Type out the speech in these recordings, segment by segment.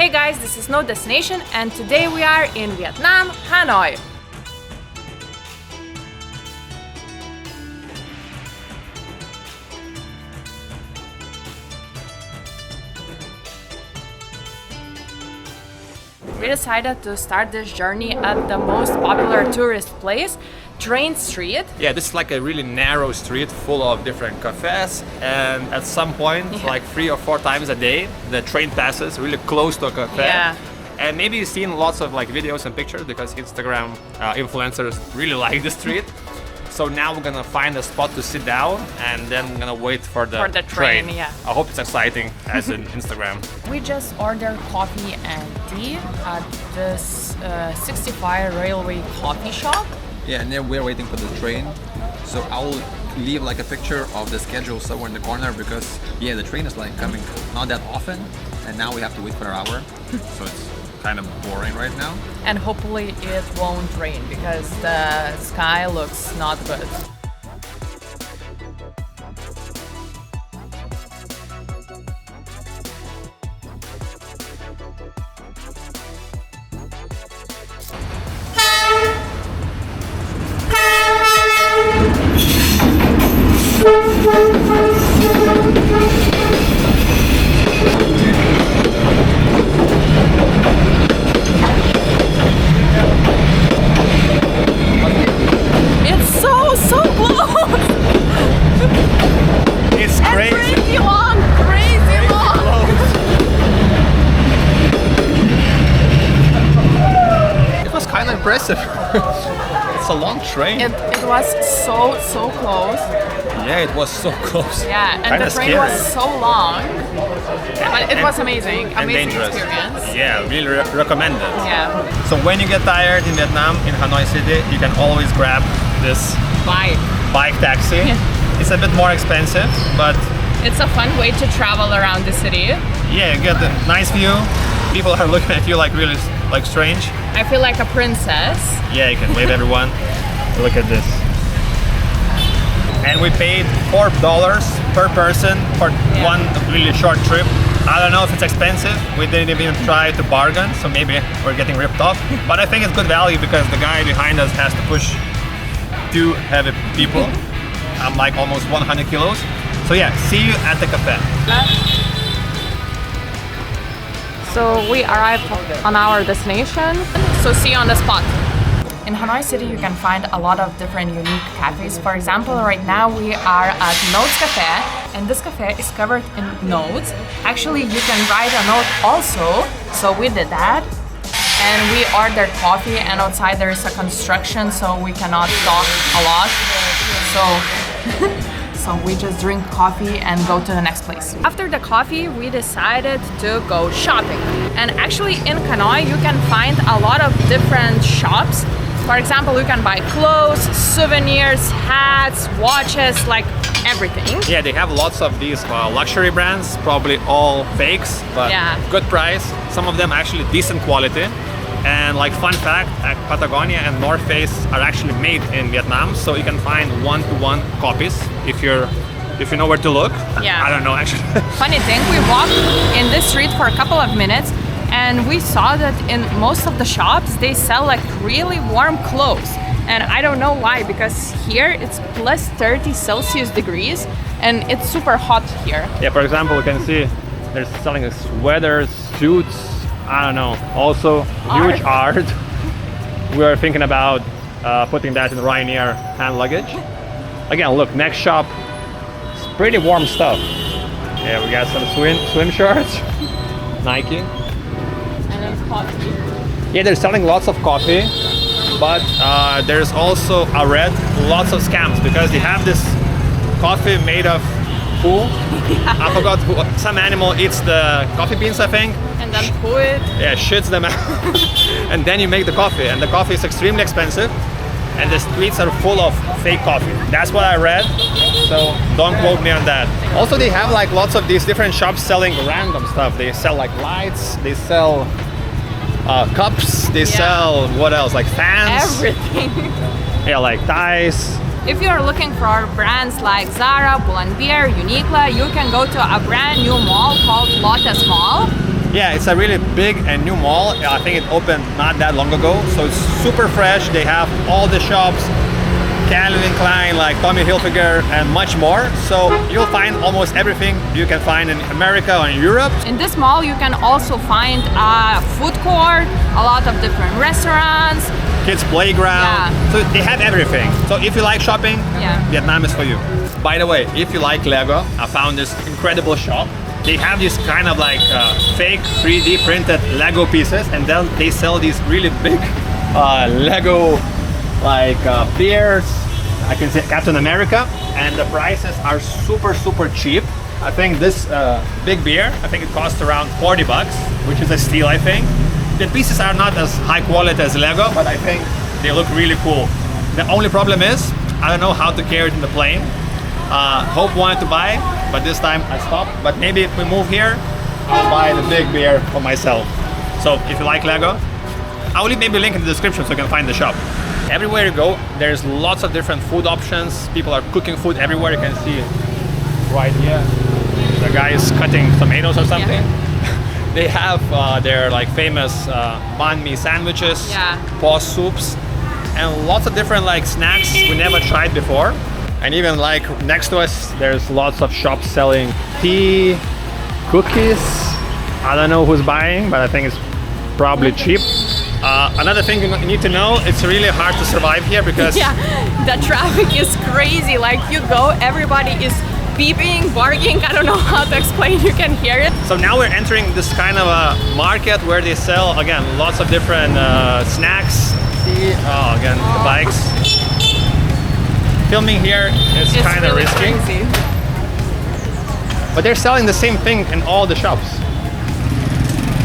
Hey guys, this is No Destination and today we are in Vietnam, Hanoi. We decided to start this journey at the most popular tourist place, Train Street. Yeah, this is like a really narrow street full of different cafes, and at some point, like 3 or 4 times a day, the train passes really close to a cafe. Yeah. And maybe you've seen lots of like videos and pictures because Instagram influencers really like the street. So now we're gonna find a spot to sit down and then we're gonna wait for the train. Yeah. I hope it's exciting as in Instagram. We just ordered coffee and tea at this 65 railway coffee shop. Yeah, and then we're waiting for the train. So I'll leave like a picture of the schedule somewhere in the corner because the train is like coming not that often, and now we have to wait for an hour. So it's kind of boring right now. And hopefully it won't rain because the sky looks not good. Impressive. It's a long train. It was so close. Yeah, it was so close. Yeah, and Kinda the train scary. was so long, but it was amazing. Amazing dangerous. experience. Yeah, really recommend it. Yeah. So when you get tired in Vietnam, in Hanoi City, you can always grab this bike taxi. It's a bit more expensive, but it's a fun way to travel around the city. yeah, you get the nice view. People are looking at you like really like strange. I feel like a princess. Yeah, you can wave everyone. Look at this. And we paid $4 per person for one really short trip. I don't know if it's expensive. We didn't even try to bargain, so maybe we're getting ripped off. But I think it's good value because the guy behind us has to push 2 heavy people. I'm like almost 100 kilos. So yeah, see you at the cafe. So we arrived on our destination. So see you on the spot. In Hanoi City, you can find a lot of different unique cafes. For example, right now we are at Notes Cafe, and this cafe is covered in notes. Actually, you can write a note also. So we did that. And we ordered coffee, and outside there is a construction, so we cannot talk a lot. So we just drink coffee and go to the next place. After the coffee, we decided to go shopping. And actually in Hanoi, you can find a lot of different shops. For example, you can buy clothes, souvenirs, hats, watches, like everything. Yeah, they have lots of these luxury brands, probably all fakes, but good price. Some of them actually decent quality. And like fun fact, Patagonia and North Face are actually made in Vietnam, so you can find 1-to-1 copies if you know where to look. Yeah. I don't know actually. Funny thing, we walked in this street for a couple of minutes and we saw that in most of the shops they sell like really warm clothes. And I don't know why, because here it's plus 30 Celsius degrees and it's super hot here. Yeah, for example, you can see they're selling sweaters, suits, I don't know, also huge art. We are thinking about putting that in Ryanair hand luggage. Again, look, next shop, it's pretty warm stuff. Yeah, we got some swim shirts, Nike. And then coffee. Yeah, they're selling lots of coffee, but there's also, I read, lots of scams because they have this coffee made of poo. I forgot who, some animal eats the coffee beans, I think. And then poo it. Yeah, shits them out. And then you make the coffee, and the coffee is extremely expensive. And the streets are full of fake coffee. That's what I read, so don't quote me on that. Also, they have like lots of these different shops selling random stuff. They sell like lights, they sell cups, they sell, what else, like fans? Everything. Yeah, like ties. If you're looking for brands like Zara, Pull&Bear, Uniqlo, you can go to a brand new mall called Lotus Mall. Yeah, it's a really big and new mall. I think it opened not that long ago, so it's super fresh. They have all the shops, Calvin Klein, like Tommy Hilfiger, and much more. So you'll find almost everything you can find in America or in Europe. In this mall, you can also find a food court, a lot of different restaurants. Kids playground. Yeah. So they have everything. So if you like shopping, Vietnam is for you. By the way, if you like Lego, I found this incredible shop. They have these kind of like fake 3D printed Lego pieces, and then they sell these really big Lego like bears. I can say Captain America, and the prices are super cheap. I think this big beer, I think it costs around 40 bucks, which is a steal, I think. The pieces are not as high quality as Lego, but I think they look really cool. The only problem is, I don't know how to carry it in the plane. Hope wanted to buy, but this time I stopped. But maybe if we move here, I'll buy the big beer for myself. So if you like Lego, I'll leave maybe a link in the description so you can find the shop. Everywhere you go, there's lots of different food options. People are cooking food everywhere. You can see right here. The guy is cutting tomatoes or something. Yeah. They have their like famous banh mi sandwiches, paw soups, and lots of different like snacks we never tried before. And even like next to us, there's lots of shops selling tea, cookies. I don't know who's buying, but I think it's probably cheap. Another thing you need to know, it's really hard to survive here because the traffic is crazy. Like you go, everybody is beeping, barking. I don't know how to explain, you can hear it. So now we're entering this kind of a market where they sell, again, lots of different snacks. See, again, the bikes. Filming here is kind of really risky. Crazy. But they're selling the same thing in all the shops.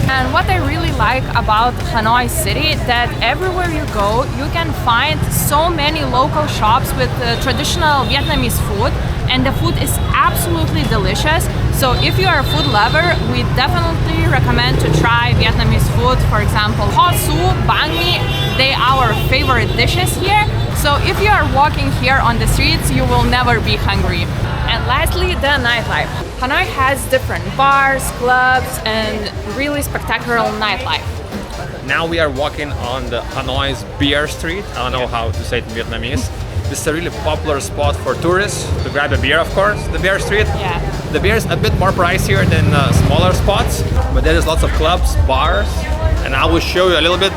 And what I really like about Hanoi City, that everywhere you go, you can find so many local shops with traditional Vietnamese food, and the food is absolutely delicious. So if you are a food lover, we definitely recommend to try Vietnamese food. For example, Ho Su, Banh Mi, they are our favorite dishes here. So if you are walking here on the streets, you will never be hungry. And lastly, the nightlife. Hanoi has different bars, clubs, and really spectacular nightlife. Now we are walking on the Hanoi's beer street. I don't know how to say it in Vietnamese. This is a really popular spot for tourists to grab a beer, of course, the beer street. Yeah. The beer is a bit more pricier than smaller spots, but there is lots of clubs, bars, and I will show you a little bit.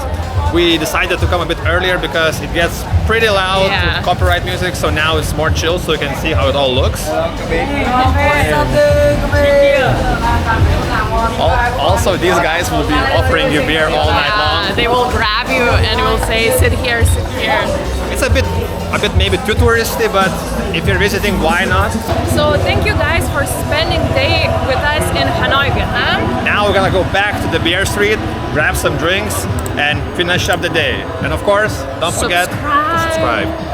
We decided to come a bit earlier because it gets pretty loud with copyright music, so now it's more chill so you can see how it all looks. Also, these guys will be offering you beer all night long. They will grab you and will say, sit here, sit here. It's a bit maybe too touristy, but if you're visiting, why not? So thank you guys for spending the day with us in Hanoi, Vietnam. Now we're gonna go back to the beer street, grab some drinks, and finish up the day. And of course, don't forget to subscribe.